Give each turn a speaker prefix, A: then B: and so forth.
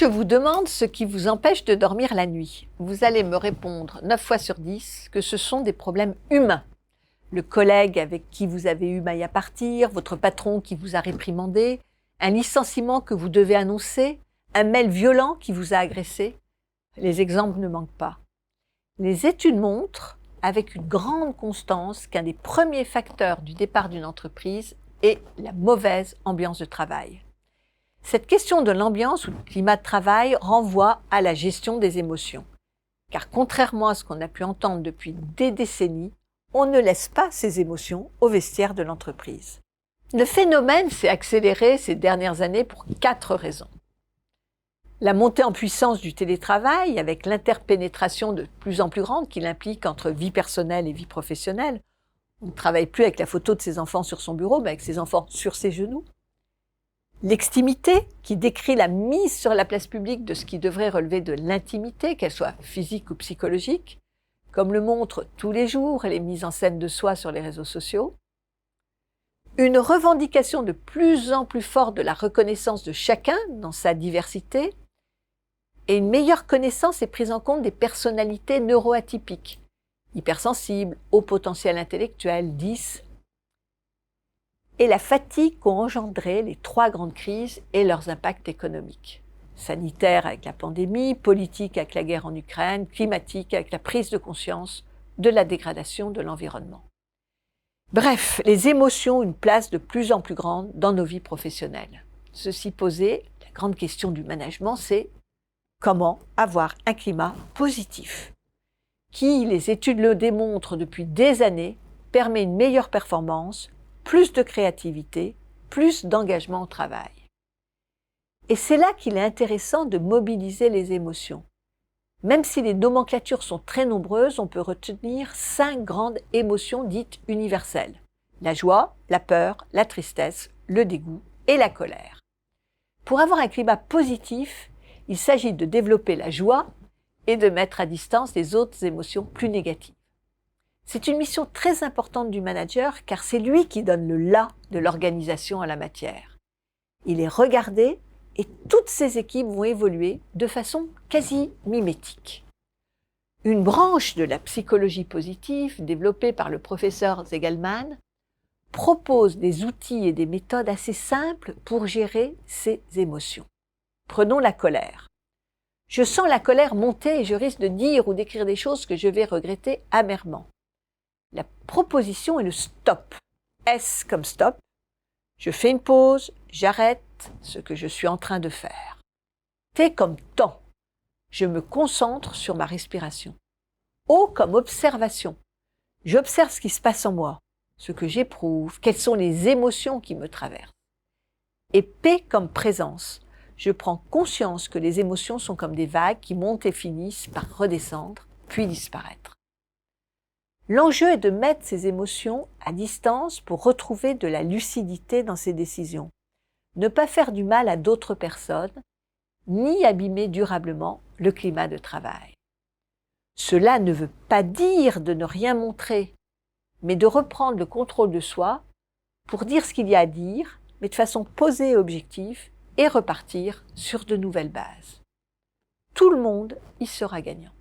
A: je vous demande ce qui vous empêche de dormir la nuit, vous allez me répondre 9 fois sur 10 que ce sont des problèmes humains. Le collègue avec qui vous avez eu maille à partir, votre patron qui vous a réprimandé, un licenciement que vous devez annoncer, un mail violent qui vous a agressé. Les exemples ne manquent pas. Les études montrent, avec une grande constance, qu'un des premiers facteurs du départ d'une entreprise est la mauvaise ambiance de travail. Cette question de l'ambiance ou du climat de travail renvoie à la gestion des émotions. Car contrairement à ce qu'on a pu entendre depuis des décennies, on ne laisse pas ses émotions au vestiaire de l'entreprise. Le phénomène s'est accéléré ces dernières années pour 4 raisons. La montée en puissance du télétravail, avec l'interpénétration de plus en plus grande qu'il implique entre vie personnelle et vie professionnelle. On ne travaille plus avec la photo de ses enfants sur son bureau, mais avec ses enfants sur ses genoux. L'extimité, qui décrit la mise sur la place publique de ce qui devrait relever de l'intimité, qu'elle soit physique ou psychologique, comme le montrent tous les jours les mises en scène de soi sur les réseaux sociaux. Une revendication de plus en plus forte de la reconnaissance de chacun dans sa diversité, et une meilleure connaissance et prise en compte des personnalités neuroatypiques, hypersensibles, haut potentiel intellectuel, 10, et la fatigue qu'ont engendré les 3 grandes crises et leurs impacts économiques. Sanitaire avec la pandémie, politique avec la guerre en Ukraine, climatique avec la prise de conscience de la dégradation de l'environnement. Bref, les émotions ont une place de plus en plus grande dans nos vies professionnelles. Ceci posé, la grande question du management, c'est comment avoir un climat positif qui, les études le démontrent depuis des années, permet une meilleure performance, plus de créativité, plus d'engagement au travail. Et c'est là qu'il est intéressant de mobiliser les émotions. Même si les nomenclatures sont très nombreuses, on peut retenir 5 grandes émotions dites universelles. La joie, la peur, la tristesse, le dégoût et la colère. Pour avoir un climat positif, il s'agit de développer la joie et de mettre à distance les autres émotions plus négatives. C'est une mission très importante du manager car c'est lui qui donne le « là » de l'organisation à la matière. Il est regardé et toutes ses équipes vont évoluer de façon quasi mimétique. Une branche de la psychologie positive, développée par le professeur Zegelman, propose des outils et des méthodes assez simples pour gérer ces émotions. Prenons la colère. Je sens la colère monter et je risque de dire ou d'écrire des choses que je vais regretter amèrement. La proposition est le stop. S comme stop. Je fais une pause, j'arrête ce que je suis en train de faire. T comme temps. Je me concentre sur ma respiration. O comme observation. J'observe ce qui se passe en moi, ce que j'éprouve, quelles sont les émotions qui me traversent. Et P comme présence. Je prends conscience que les émotions sont comme des vagues qui montent et finissent par redescendre, puis disparaître. L'enjeu est de mettre ces émotions à distance pour retrouver de la lucidité dans ses décisions. Ne pas faire du mal à d'autres personnes, ni abîmer durablement le climat de travail. Cela ne veut pas dire de ne rien montrer, mais de reprendre le contrôle de soi pour dire ce qu'il y a à dire, mais de façon posée et objective, et repartir sur de nouvelles bases. Tout le monde y sera gagnant.